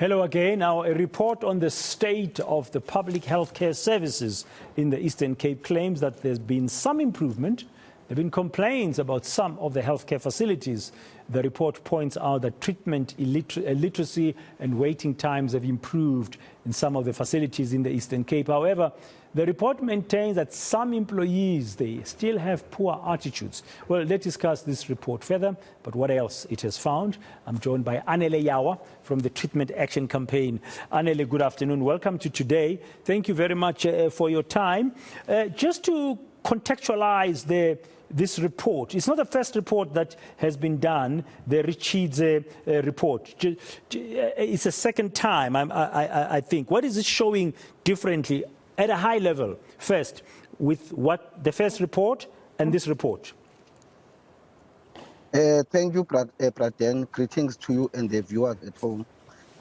Hello again. Now, a report on the state of the public healthcare services in the Eastern Cape claims that there's been some improvement. There have been complaints about some of the healthcare facilities. The report points out that treatment illiteracy and waiting times have improved in some of the facilities in the Eastern Cape. However, the report maintains that some employees, they still have poor attitudes. Well, let's discuss this report further, but what else it has found. I'm joined by Anele Yawa from the Treatment Action Campaign. Anele, good afternoon. Welcome to today. Thank you very much for your time. Just to contextualize this report, it's not the first report that has been done, the Richidze report. It's the second time, I think. What is it showing differently at a high level, first, with what the first report and this report? Thank you, Praden. Greetings to you and the viewers at home.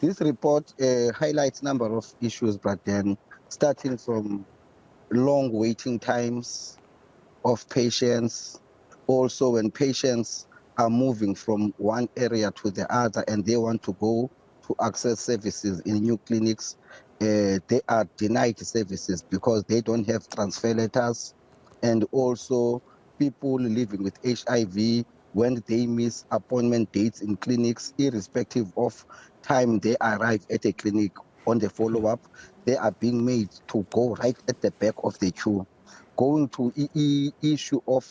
This report highlights a number of issues, Praden, starting from long waiting times of patients. Also, when patients are moving from one area to the other and they want to go to access services in new clinics, they are denied services because they don't have transfer letters. And also, people living with HIV, when they miss appointment dates in clinics, irrespective of time they arrive at a clinic on the follow-up, they are being made to go right at the back of the queue. Going to issue of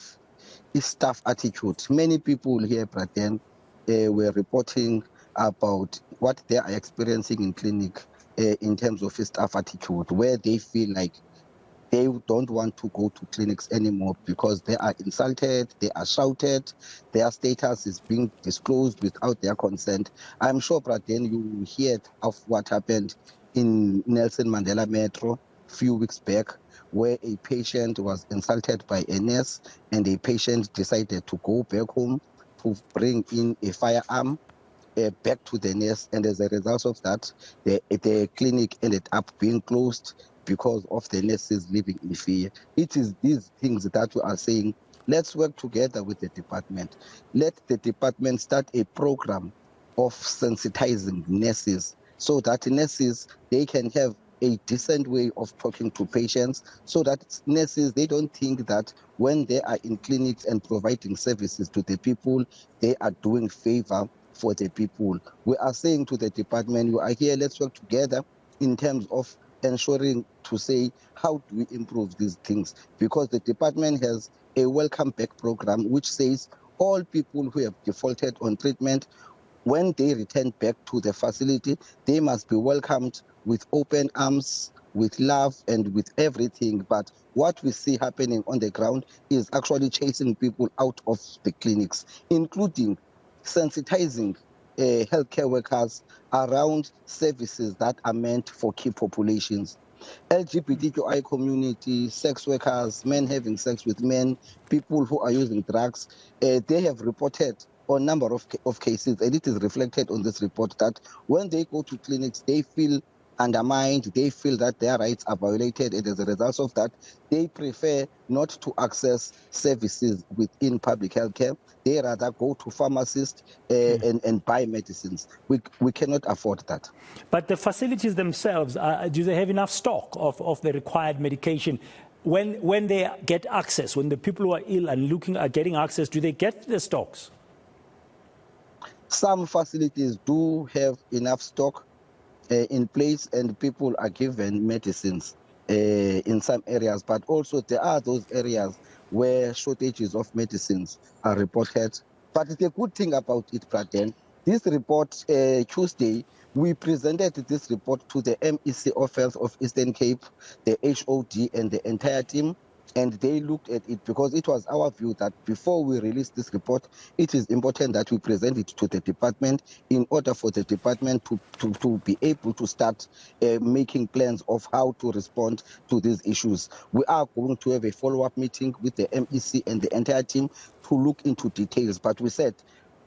staff attitude. Many people here, Praden, were reporting about what they are experiencing in clinic in terms of staff attitude, where they feel like they don't want to go to clinics anymore because they are insulted, they are shouted, their status is being disclosed without their consent. I'm sure, Praden, you heard of what happened in Nelson Mandela Metro a few weeks back, where a patient was insulted by a nurse and a patient decided to go back home to bring in a firearm back to the nurse, and as a result of that, the clinic ended up being closed because of the nurses living in fear. It is these things that we are saying, let's work together with the department. Let the department start a program of sensitizing nurses so that nurses, they can have a decent way of talking to patients, so that nurses, they don't think that when they are in clinics and providing services to the people, they are doing favor for the people. We are saying to the department, you are here, let's work together in terms of ensuring to say, how do we improve these things? Because the department has a welcome back program which says all people who have defaulted on treatment, when they return back to the facility, they must be welcomed with open arms, with love, and with everything. But what we see happening on the ground is actually chasing people out of the clinics, including sensitizing healthcare workers around services that are meant for key populations. LGBTQI community, sex workers, men having sex with men, people who are using drugs, they have reported on a number of cases, and it is reflected on this report that when they go to clinics, they feel undermined, they feel that their rights are violated, and as a result of that, they prefer not to access services within public healthcare. They rather go to pharmacists and buy medicines. We cannot afford that. But the facilities themselves, do they have enough stock of the required medication? When they get access, when the people who are ill and looking at getting access, do they get the stocks? Some facilities do have enough stock in place, and people are given medicines in some areas, but also there are those areas where shortages of medicines are reported. But the good thing about it, Praden, this report, Tuesday, we presented this report to the MEC office of Eastern Cape, the HOD, and the entire team, and they looked at it because it was our view that before we release this report, it is important that we present it to the department in order for the department to be able to start making plans of how to respond to these issues. We are going to have a follow-up meeting with the MEC and the entire team to look into details, but we said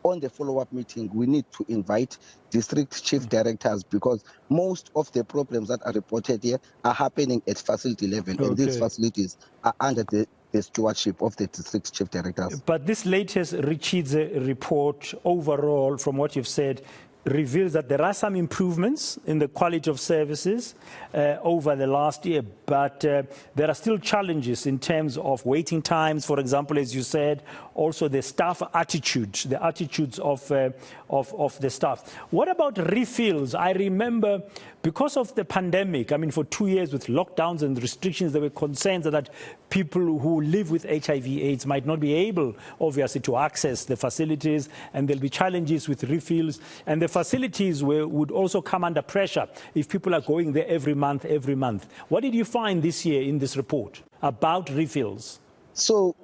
on the follow-up meeting, we need to invite district chief directors because most of the problems that are reported here are happening at facility level, and these facilities are under the stewardship of the district chief directors. But this latest Richidze report, overall, from what you've said, reveals that there are some improvements in the quality of services over the last year, but there are still challenges in terms of waiting times, for example, as you said, also the staff attitude, the attitudes of the staff. What about refills? I remember because of the pandemic, I mean, for 2 years with lockdowns and restrictions, there were concerns that people who live with HIV/AIDS might not be able, obviously, to access the facilities, and there'll be challenges with refills. And the facilities would also come under pressure if people are going there every month. What did you find this year in this report about refills? So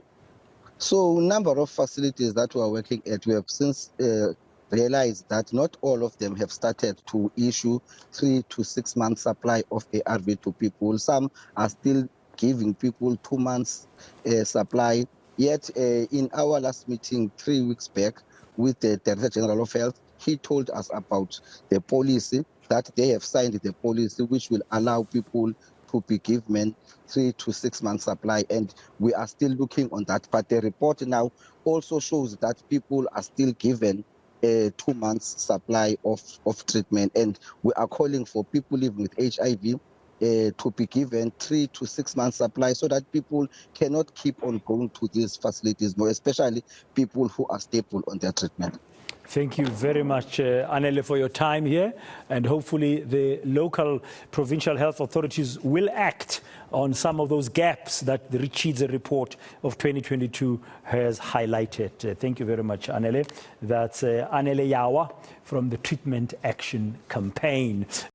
number of facilities that we are working at, we have since realized that not all of them have started to issue 3 to 6 months supply of ARV to people. Some are still giving people 2 months supply. Yet in our last meeting 3 weeks back with the Director General of Health, he told us about the policy, that they have signed the policy which will allow people to be given 3 to 6 months supply, and we are still looking on that. But the report now also shows that people are still given 2 months supply of treatment, and we are calling for people living with HIV to be given 3 to 6 months supply, so that people cannot keep on going to these facilities more, especially people who are stable on their treatment. Thank you very much, Anele, for your time here, and hopefully the local provincial health authorities will act on some of those gaps that the Richidze report of 2022 has highlighted. Thank you very much, Anele. That's Anele Yawa from the Treatment Action Campaign.